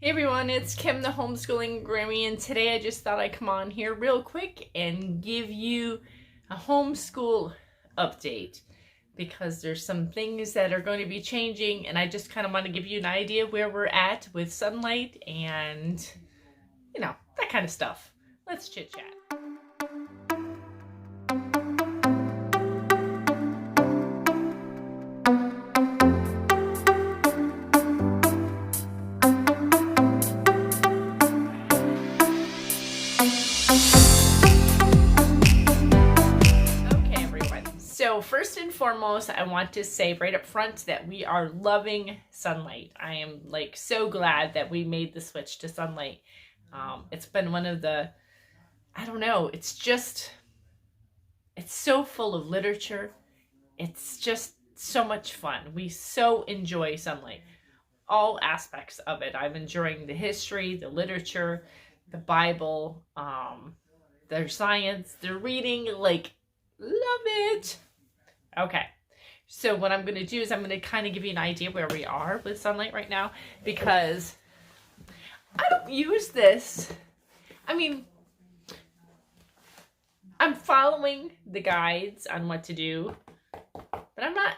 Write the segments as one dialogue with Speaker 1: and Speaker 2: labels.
Speaker 1: Hey everyone, it's Kim, the homeschooling-grammy, and today I just thought I'd come on here real quick and give you a homeschool update because there's some things that are going to be changing, and I just kind of want to give you an idea where we're at with sunlight and, that kind of stuff. Let's chit-chat. So first and foremost, I want to say right up front that we are loving sunlight. I am so glad that we made the switch to sunlight. It's been one of the, it's so full of literature. It's just so much fun. We so enjoy sunlight. All aspects of it. I'm enjoying the history, the literature, the Bible, their science, their reading, love it. Okay, so what I'm going to do is I'm going to kind of give you an idea where we are with sunlight right now, because I don't use this. I'm following the guides on what to do, but I'm not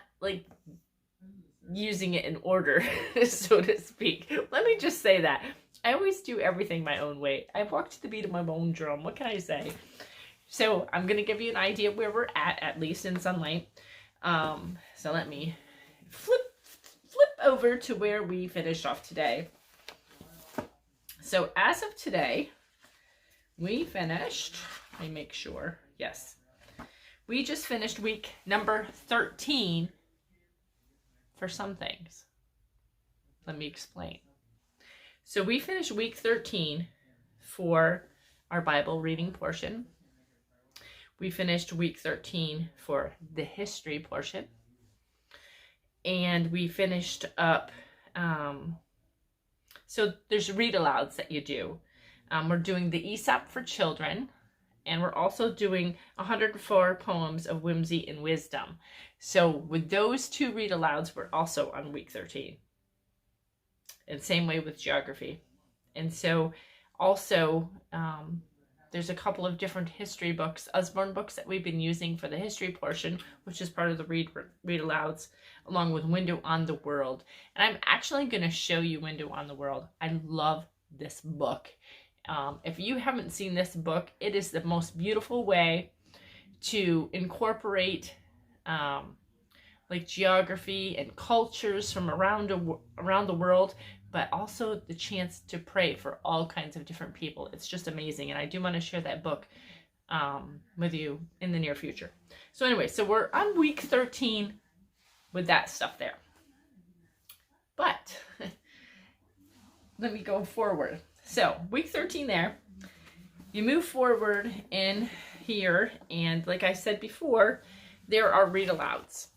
Speaker 1: using it in order, so to speak. Let me just say that. I always do everything my own way. I walk to the beat of my own drum. What can I say? So I'm going to give you an idea where we're at least in sunlight. So let me flip over to where we finished off today. So as of today, we finished, let me make sure, yes. We just finished week number 13 for some things. Let me explain. So we finished week 13 for our Bible reading portion. We finished week 13 for the history portion. And we finished up, so there's read alouds that you do. We're doing the Aesop for children, and we're also doing 104 poems of whimsy and wisdom. So with those two read alouds, we're also on week 13. And same way with geography. And so also, there's a couple of different history books, Usborne books that we've been using for the history portion, which is part of the read alouds, along with Window on the World. And I'm actually going to show you Window on the World. I love this book. If you haven't seen this book, it is the most beautiful way to incorporate geography and cultures from around the world, but also the chance to pray for all kinds of different people. It's just amazing, and I do want to share that book with you in the near future. So anyway, so we're on week 13 with that stuff there. But let me go forward. So week 13 there, you move forward in here, and like I said before, there are read alouds.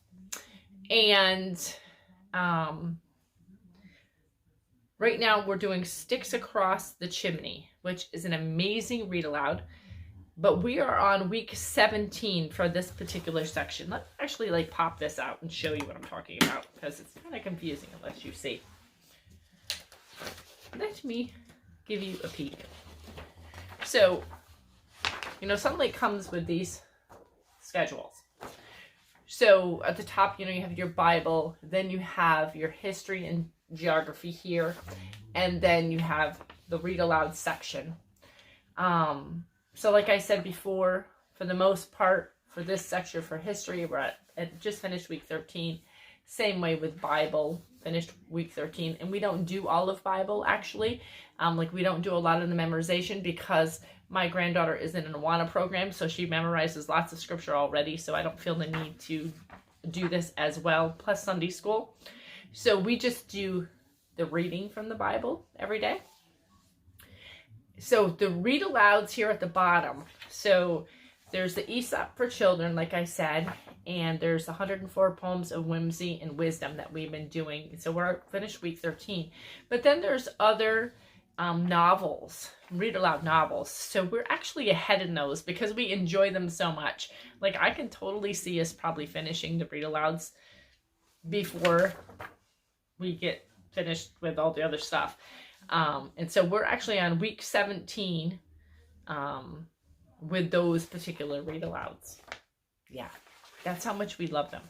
Speaker 1: And right now we're doing Sticks Across the Chimney, which is an amazing read aloud. But we are on week 17 for this particular section. Let's actually pop this out and show you what I'm talking about, because it's kind of confusing unless you see. Let me give you a peek. So, sunlight comes with these schedules. So at the top, you have your Bible, then you have your history and geography here, and then you have the read aloud section. So like I said before, for the most part, for this section for history, we're at just finished week 13. Same way with Bible, finished week 13. And we don't do all of Bible, actually. We don't do a lot of the memorization because my granddaughter is in an Awana program, so she memorizes lots of scripture already, so I don't feel the need to do this as well, plus Sunday school. So we just do the reading from the Bible every day. So the read alouds here at the bottom. So there's the Aesop for children, like I said, and there's 104 poems of whimsy and wisdom that we've been doing. So we're finished week 13. But then there's other novels, read aloud novels. So we're actually ahead in those because we enjoy them so much. I can totally see us probably finishing the read alouds before we get finished with all the other stuff. And so we're actually on week 17 with those particular read alouds. Yeah, that's how much we love them.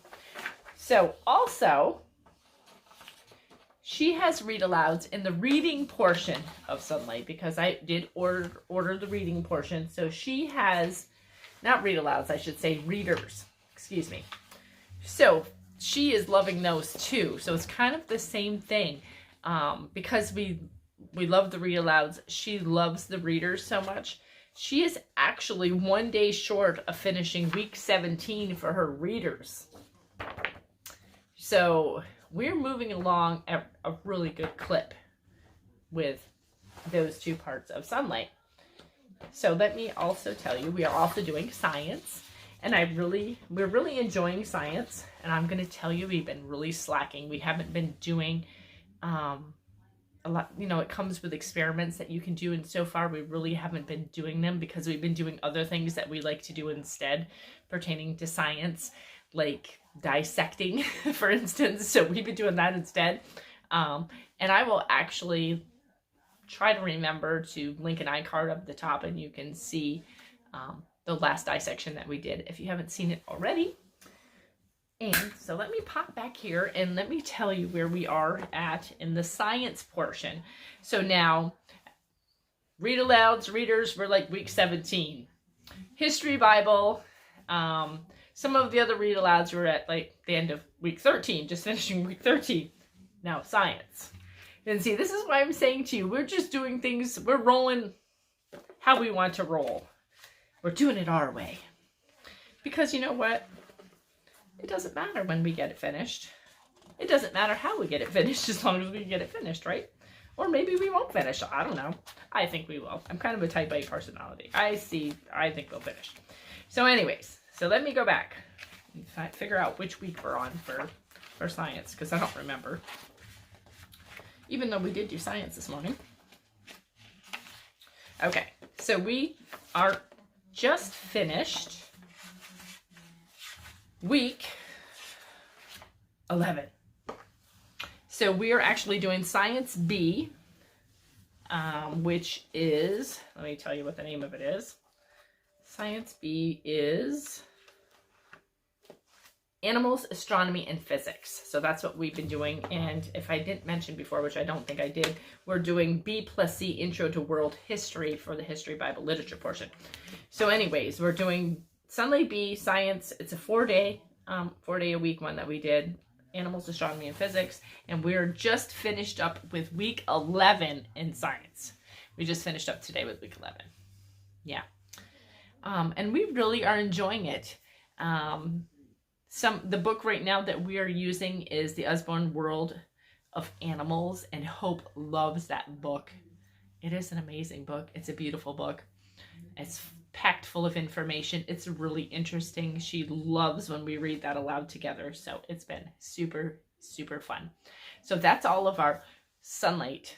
Speaker 1: So also, she has read alouds in the reading portion of Sunlight, because I did order the reading portion. So she has, not read alouds, I should say readers, excuse me. So she is loving those too. So it's kind of the same thing. Because we love the read alouds, she loves the readers so much. She is actually 1 day short of finishing week 17 for her readers. So we're moving along at a really good clip with those two parts of Sunlight. So let me also tell you, we are also doing science, and we're really enjoying science. And I'm going to tell you, we've been really slacking. We haven't been doing a lot, it comes with experiments that you can do, and so far we really haven't been doing them because we've been doing other things that we like to do instead pertaining to science, like dissecting, for instance. So we've been doing that instead. And I will actually try to remember to link an iCard up the top, and you can see the last dissection that we did if you haven't seen it already. And so let me pop back here and let me tell you where we are at in the science portion. So now, read alouds, readers, we're like week 17. History Bible, some of the other read alouds were at like the end of week 13, just finishing week 13. Now science. And see, this is why I'm saying to you, we're just doing things, we're rolling how we want to roll. We're doing it our way. Because you know what? It doesn't matter when we get it finished. It doesn't matter how we get it finished, as long as we get it finished, right? Or maybe we won't finish. I don't know. I think we will. I'm kind of a type A personality. I think we'll finish. So anyways, so let me go back and figure out which week we're on for science, because I don't remember. Even though we did do science this morning. Okay, so we are just finished week 11. So we are actually doing Science B, which is, let me tell you what the name of it is. Science B is Animals, Astronomy, and Physics. So that's what we've been doing. And if I didn't mention before, which I don't think I did, we're doing B+C Intro to World History for the History Bible Literature portion. So anyways, we're doing Sunlight B, Science. It's a 4-day a week one that we did. Animals, Astronomy, and Physics. And we're just finished up with week 11 in Science. We just finished up today with week 11. Yeah. And we really are enjoying it. The book right now that we are using is the Usborne World of Animals, and Hope loves that book. It is an amazing book. It's a beautiful book. It's packed full of information. It's really interesting. She loves when we read that aloud together. So it's been super, super fun. So that's all of our Sunlight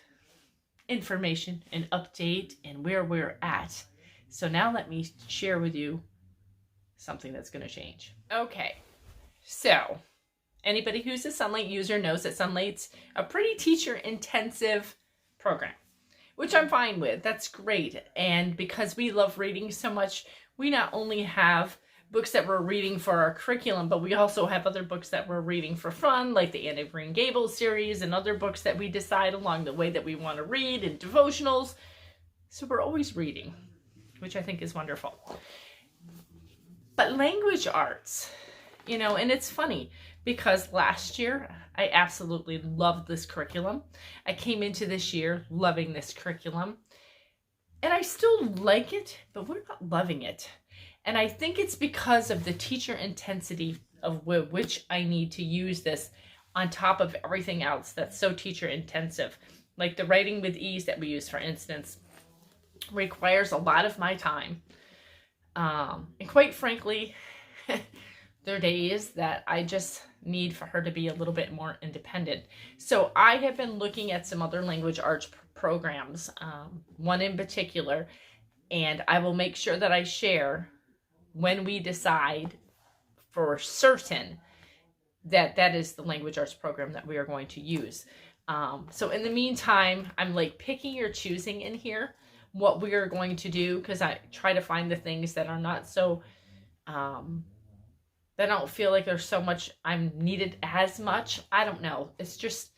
Speaker 1: information and update and where we're at. So now let me share with you something that's going to change. Okay. So, anybody who's a Sunlight user knows that Sunlight's a pretty teacher-intensive program, which I'm fine with. That's great. And because we love reading so much, we not only have books that we're reading for our curriculum, but we also have other books that we're reading for fun, like the Anne of Green Gables series and other books that we decide along the way that we want to read, and devotionals. So we're always reading, which I think is wonderful. But language arts, and it's funny because last year I absolutely loved this curriculum. I came into this year loving this curriculum, and I still like it, but we're not loving it. And I think it's because of the teacher intensity of which I need to use this on top of everything else that's so teacher intensive. Like the Writing with Ease that we use, for instance, requires a lot of my time. And quite frankly, there are days that I just need for her to be a little bit more independent. So I have been looking at some other language arts programs, one in particular, and I will make sure that I share when we decide for certain that that is the language arts program that we are going to use. So in the meantime, I'm like picking or choosing in here what we are going to do, because I try to find the things that are not so, that don't feel like there's so much I'm needed as much. I don't know. It's just,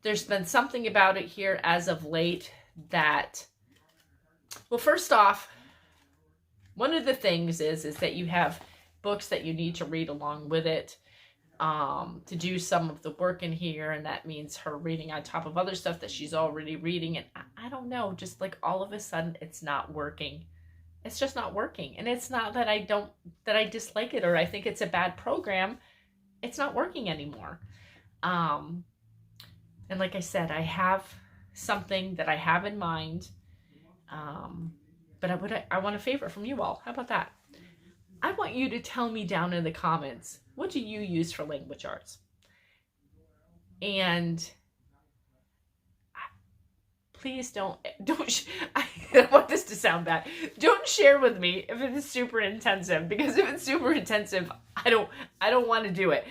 Speaker 1: there's been something about it here as of late that, well, first off, one of the things is that you have books that you need to read along with it, to do some of the work in here, and that means her reading on top of other stuff that she's already reading, and I don't know, just like all of a sudden it's not working. It's just not working. And it's not that I dislike it or I think it's a bad program. It's not working anymore. And like I said, I have something that I have in mind, but I want a favor from you all. How about that? I want you to tell me down in the comments, what do you use for language arts? And please don't I don't want this to sound bad. Don't share with me if it is super intensive, because if it's super intensive, I don't want to do it.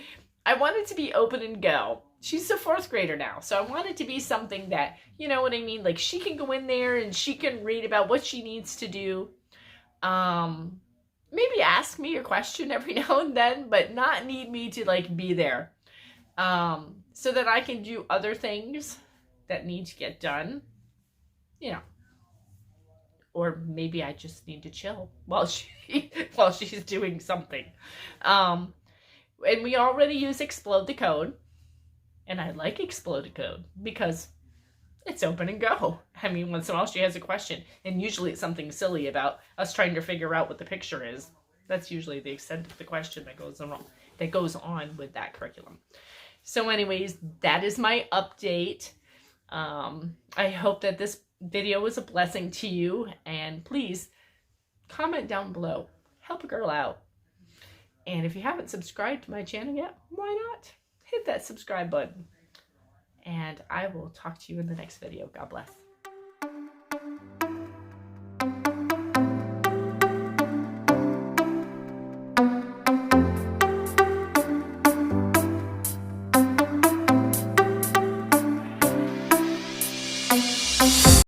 Speaker 1: I want it to be open and go. She's a 4th grader now, so I want it to be something that, you know what I mean? Like, she can go in there and she can read about what she needs to do. Maybe ask me a question every now and then, but not need me to like be there. So that I can do other things that need to get done, you know. Or maybe I just need to chill while she's doing something. And we already use Explode the Code. And I like Explode the Code because it's open and go. I mean, once in a while she has a question, and usually it's something silly about us trying to figure out what the picture is. That's usually the extent of the question that goes on with that curriculum. So anyways, that is my update. I hope that this video was a blessing to you, and please comment down below. Help a girl out. And if you haven't subscribed to my channel yet, why not? Hit that subscribe button. And I will talk to you in the next video. God bless.